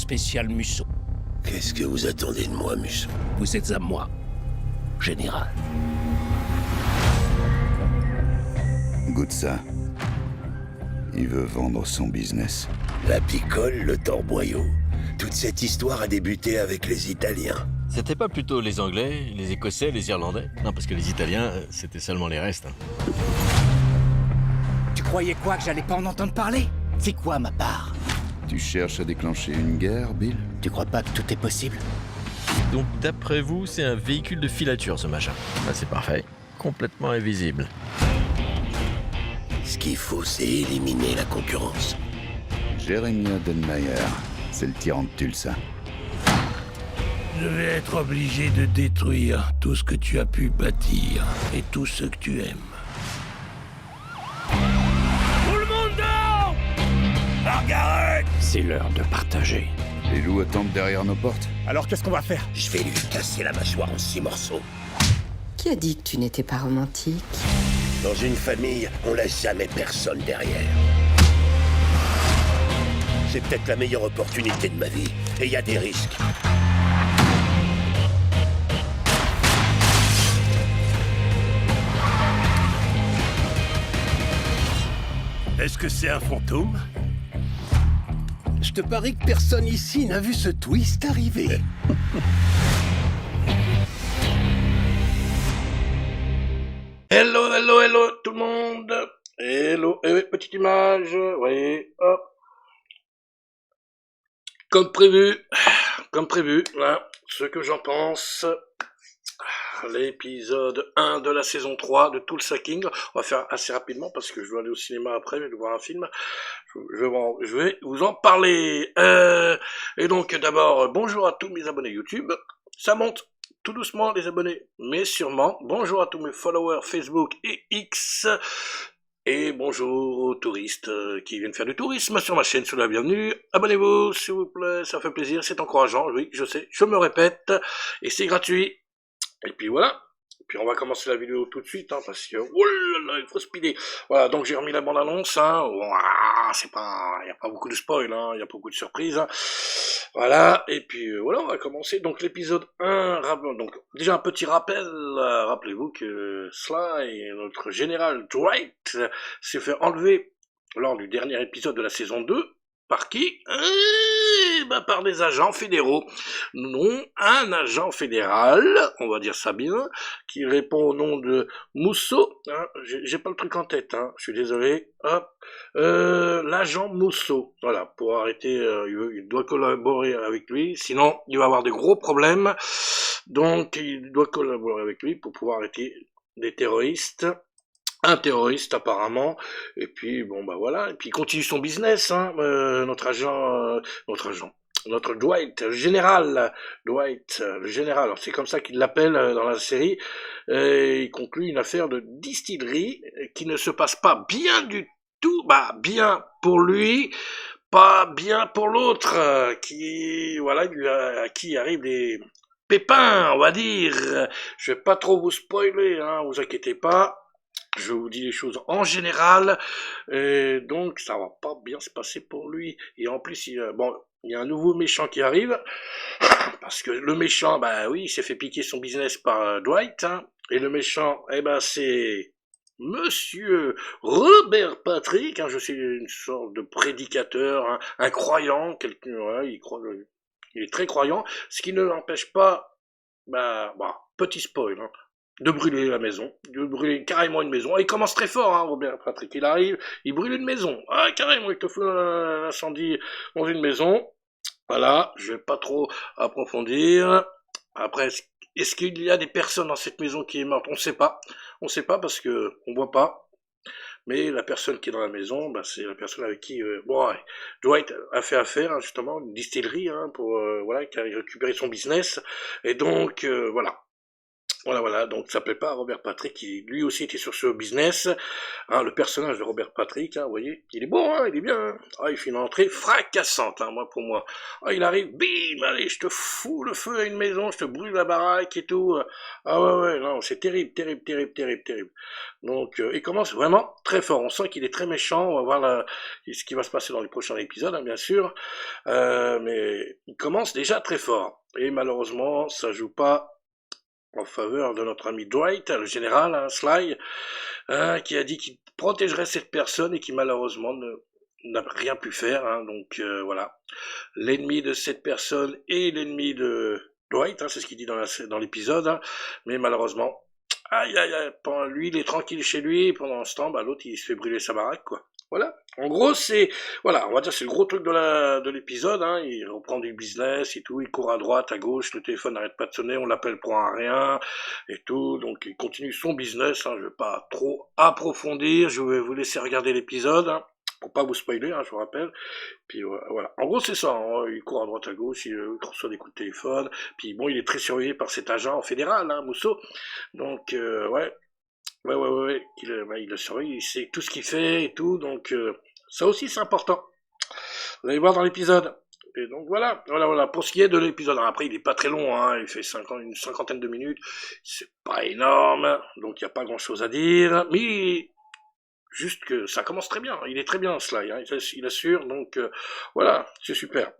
spécial Musso. Qu'est-ce que vous attendez de moi, Musso? Vous êtes à moi, général. Goûte ça. Il veut vendre son business. La picole, le torboyau. Toute cette histoire a débuté avec les Italiens. C'était pas plutôt les Anglais, les Écossais, les Irlandais? Non, parce que les Italiens, c'était seulement les restes. Tu croyais quoi, que j'allais pas en entendre parler? C'est quoi ma part? Tu cherches à déclencher une guerre, Bill? Tu crois pas que tout est possible? Donc, d'après vous, c'est un véhicule de filature, ce machin. Bah, c'est parfait. Complètement invisible. Ce qu'il faut, c'est éliminer la concurrence. Jeremiah Denmeyer, c'est le tyran de Tulsa. Je vais être obligé de détruire tout ce que tu as pu bâtir et tout ce que tu aimes. Tout le monde dehors! Margaret! C'est l'heure de partager. Les loups attendent derrière nos portes. Alors qu'est-ce qu'on va faire? Je vais lui casser la mâchoire en 6 morceaux. Qui a dit que tu n'étais pas romantique? Dans une famille, on laisse jamais personne derrière. C'est peut-être la meilleure opportunité de ma vie. Et il y a des risques. Est-ce que c'est un fantôme? Je te parie que personne ici n'a vu ce twist arriver. Hello tout le monde. Hello, petite image, oui, hop. Comme prévu, hein, ce que j'en pense. L'épisode 1 de la saison 3 de Tulsa King. On va faire assez rapidement parce que je dois aller au cinéma après, je vais voir un film. Je vais vous en parler. Et donc d'abord, bonjour à tous mes abonnés YouTube. Ça monte tout doucement les abonnés, mais sûrement. Bonjour à tous mes followers Facebook et X. Et bonjour aux touristes qui viennent faire du tourisme sur ma chaîne, soyez la bienvenue. Abonnez-vous s'il vous plaît, ça fait plaisir, c'est encourageant, oui, je sais, je me répète, et c'est gratuit. Et puis voilà. Puis on va commencer la vidéo tout de suite, hein, parce que, oh là là, il faut speeder. Voilà, donc j'ai remis la bande-annonce, hein, c'est pas, y a pas beaucoup de spoil, hein, y a pas beaucoup de surprises, hein. Voilà, et puis voilà, on va commencer. Donc l'épisode 1, donc déjà un petit rappel, rappelez-vous que Sly, notre général Dwight, s'est fait enlever lors du dernier épisode de la saison 2, par qui? Par des agents fédéraux. Non, un agent fédéral, on va dire ça bien, qui répond au nom de Musso. Hein, j'ai pas le truc en tête, hein, je suis désolé. Hop, l'agent Musso. Voilà, pour arrêter, il doit collaborer avec lui, sinon il va avoir des gros problèmes. Donc il doit collaborer avec lui pour pouvoir arrêter des terroristes. Un terroriste apparemment, et puis bon bah voilà, et puis il continue son business, hein, notre Dwight, le général, alors c'est comme ça qu'il l'appelle dans la série, il conclut une affaire de distillerie qui ne se passe pas bien du tout, bah bien pour lui, pas bien pour l'autre, qui voilà, à qui arrive des pépins, on va dire. Je vais pas trop vous spoiler, hein, vous inquiétez pas. Je vous dis les choses en général, et donc ça va pas bien se passer pour lui. Et en plus, il y a un nouveau méchant qui arrive, parce que le méchant, bah oui, il s'est fait piquer son business par Dwight, hein, et le méchant, c'est Monsieur Robert Patrick, hein, je suis une sorte de prédicateur, hein, un croyant, quelqu'un, ouais, il est très croyant, ce qui ne l'empêche pas, petit spoil, hein, de brûler la maison, de brûler carrément une maison. Et il commence très fort, hein, Robert Patrick. Il arrive, il brûle une maison. Ah, carrément, il te fout un incendie dans une maison. Voilà, je vais pas trop approfondir. Après, est-ce qu'il y a des personnes dans cette maison qui est morte? On sait pas. On sait pas parce que on voit pas. Mais la personne qui est dans la maison, c'est la personne avec qui Dwight a fait affaire, hein, justement, une distillerie, hein, pour qui a récupéré son business. Et donc, voilà. Voilà, donc ça plaît pas à Robert Patrick, qui lui aussi était sur ce business, hein, le personnage de Robert Patrick, hein, vous voyez, il est bon, hein, il est bien, hein. Ah, il fait une entrée fracassante, hein, moi, pour moi. Ah, il arrive, bim, allez, je te fous le feu à une maison, je te brûle la baraque et tout. Ah ouais, non, c'est terrible. Donc, il commence vraiment très fort, on sent qu'il est très méchant, on va voir ce qui va se passer dans les prochains épisodes, hein, bien sûr, mais il commence déjà très fort, et malheureusement, ça joue pas en faveur de notre ami Dwight, le général, hein, Sly, hein, qui a dit qu'il protégerait cette personne et qui malheureusement n'a rien pu faire, hein, donc voilà. L'ennemi de cette personne est l'ennemi de Dwight, hein, c'est ce qu'il dit dans l'épisode, hein, mais malheureusement, aïe, pendant lui, il est tranquille chez lui, et pendant ce temps, l'autre, il se fait brûler sa baraque, quoi. Voilà. En gros, voilà, on va dire, c'est le gros truc de l'épisode, hein. Il reprend du business et tout, il court à droite, à gauche, le téléphone n'arrête pas de sonner, on l'appelle pour un rien, et tout, donc il continue son business, hein. Je vais pas trop approfondir, je vais vous laisser regarder l'épisode, hein, pour pas vous spoiler, hein, je vous rappelle. Puis voilà. En gros, c'est ça, hein. Il court à droite, à gauche, il reçoit des coups de téléphone, puis bon, il est très surveillé par cet agent fédéral, hein, Musso, donc ouais. Ouais, il le surveille, il sait tout ce qu'il fait et tout, donc ça aussi c'est important. Vous allez voir dans l'épisode. Et donc voilà. Pour ce qui est de l'épisode, après il est pas très long, hein, il fait une cinquantaine de minutes, c'est pas énorme, donc il n'y a pas grand chose à dire, mais juste que ça commence très bien, il est très bien Sly, hein, il assure, donc voilà, c'est super,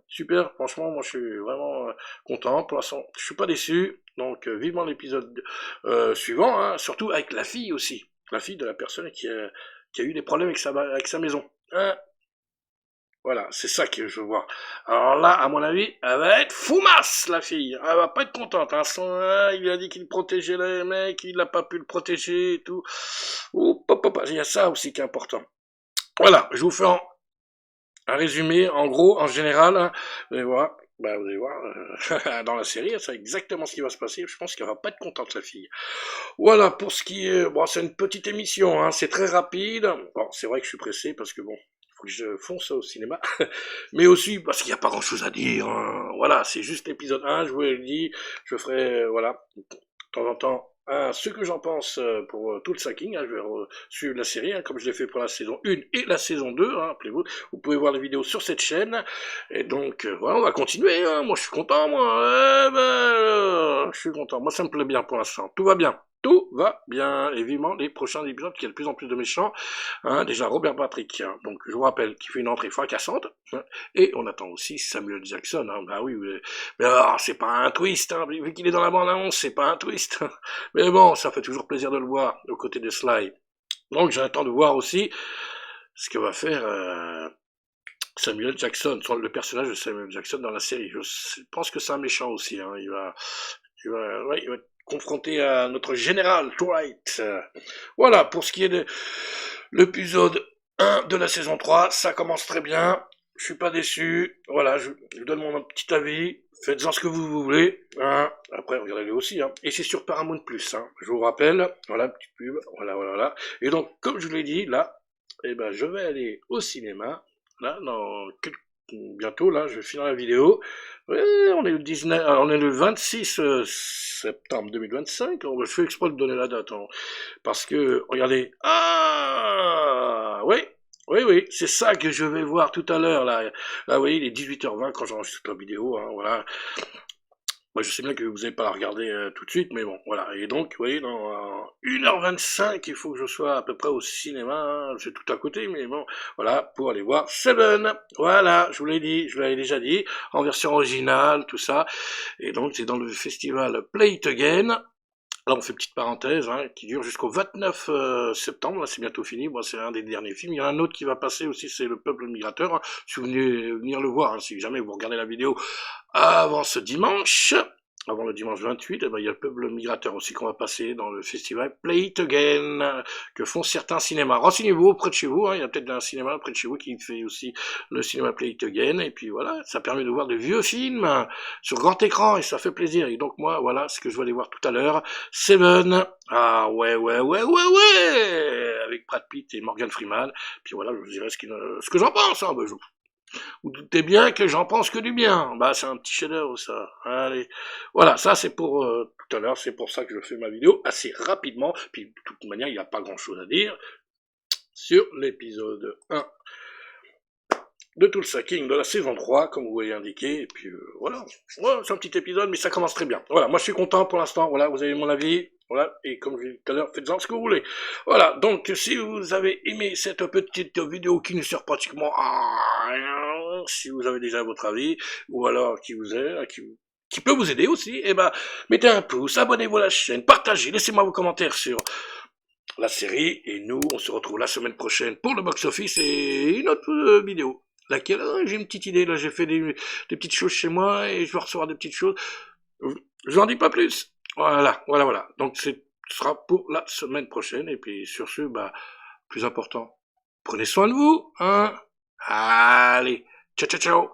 franchement, moi je suis vraiment content, pour l'instant je suis pas déçu, donc vivement l'épisode suivant, hein, surtout avec la fille aussi, la fille de la personne qui a eu des problèmes avec sa maison, hein. Voilà, c'est ça que je veux voir. Alors là, à mon avis, elle va être foumasse, la fille. Elle va pas être contente, hein. Il lui a dit qu'il protégeait les mecs, il n'a pas pu le protéger et tout. Il y a ça aussi qui est important. Voilà, je vous fais un résumé, en gros, en général, hein. Vous allez voir, dans la série, c'est exactement ce qui va se passer. Je pense qu'elle va pas être contente, la fille. Voilà, pour ce qui est... Bon, c'est une petite émission, hein, c'est très rapide. Bon, c'est vrai que je suis pressé, parce que bon... faut que je fonce au cinéma, mais aussi parce qu'il n'y a pas grand chose à dire, hein. Voilà, c'est juste l'épisode 1, je vous l'ai dit, je ferai, voilà, de temps en temps, ce que j'en pense pour tout le sacking, hein. Je vais suivre la série, hein, comme je l'ai fait pour la saison 1 et la saison 2, hein, appelez-vous, vous pouvez voir les vidéos sur cette chaîne, et donc, voilà, on va continuer, hein. Moi je suis content, je suis content, moi ça me plaît bien pour l'instant, tout va bien. Tout va bien, et vivement les prochains épisodes, qu'il y a de plus en plus de méchants, hein, déjà Robert Patrick, hein, donc je vous rappelle, qui fait une entrée fracassante, hein, et on attend aussi Samuel Jackson, hein, bah oui, mais alors, c'est pas un twist, hein, vu qu'il est dans la bande-annonce, c'est pas un twist, mais bon, ça fait toujours plaisir de le voir, aux côtés de Sly, donc j'attends de voir aussi ce que va faire Samuel Jackson, le personnage de Samuel Jackson dans la série, je pense que c'est un méchant aussi, hein, il va être confronté à notre général Dwight. Voilà, pour ce qui est de l'épisode 1 de la saison 3, ça commence très bien, je suis pas déçu, voilà, je donne mon petit avis, faites-en ce que vous voulez, hein. Après regardez-le aussi, hein. Et c'est sur Paramount+, hein. Je vous rappelle, voilà, petite pub, voilà, et donc, comme je vous l'ai dit, là, je vais aller au cinéma, là, bientôt, là, je vais finir la vidéo. Ouais, on est le 26 septembre 2025. Je fais exprès de donner la date, hein, parce que, regardez, oui, c'est ça que je vais voir tout à l'heure, là, vous voyez, il est 18h20 quand j'enregistre la vidéo, hein, voilà. Moi, je sais bien que vous n'allez pas la regarder tout de suite, mais bon, voilà. Et donc, vous voyez, dans 1h25, il faut que je sois à peu près au cinéma, hein. C'est tout à côté, mais bon, voilà, pour aller voir Seven. Voilà, je vous l'avais déjà dit, en version originale, tout ça. Et donc, c'est dans le festival Play It Again. Là, on fait une petite parenthèse, hein, qui dure jusqu'au 29 septembre, là, c'est bientôt fini, bon, c'est un des derniers films. Il y en a un autre qui va passer aussi, c'est Le Peuple Migrateur, hein, si vous venez venir le voir, hein, si jamais vous regardez la vidéo avant ce dimanche, avant le dimanche 28, il y a Le Peuple Migrateur aussi qu'on va passer dans le festival Play It Again, que font certains cinémas. Renseignez-vous près de chez vous, hein, il y a peut-être un cinéma près de chez vous qui fait aussi le cinéma Play It Again, et puis voilà, ça permet de voir de vieux films sur grand écran, et ça fait plaisir. Et donc moi, voilà ce que je vais aller voir tout à l'heure, Seven, ouais, avec Brad Pitt et Morgan Freeman, puis voilà, je vous dirai ce que j'en pense, hein, Vous doutez bien que j'en pense que du bien. Bah, c'est un petit chef-d'œuvre, ça. Allez. Voilà, ça, c'est pour tout à l'heure. C'est pour ça que je fais ma vidéo assez rapidement. Puis, de toute manière, il n'y a pas grand-chose à dire sur l'épisode 1 de Tulsa King de la saison 3, comme vous voyez indiqué. Et puis, voilà. Ouais, c'est un petit épisode, mais ça commence très bien. Voilà, moi, je suis content pour l'instant. Voilà, vous avez mon avis. Voilà, et comme je l'ai dit tout à l'heure, faites-en ce que vous voulez. Voilà, donc si vous avez aimé cette petite vidéo qui ne sert pratiquement à rien, si vous avez déjà votre avis, ou alors qui vous aide, qui peut vous aider aussi, eh ben, mettez un pouce, abonnez-vous à la chaîne, partagez, laissez-moi vos commentaires sur la série, et nous, on se retrouve la semaine prochaine pour le box-office et une autre vidéo. Laquelle, j'ai une petite idée, là, j'ai fait des petites choses chez moi, et je vais recevoir des petites choses. Je n'en dis pas plus. Voilà. Donc, ce sera pour la semaine prochaine. Et puis, sur ce, bah, plus important, prenez soin de vous, hein. Allez, ciao.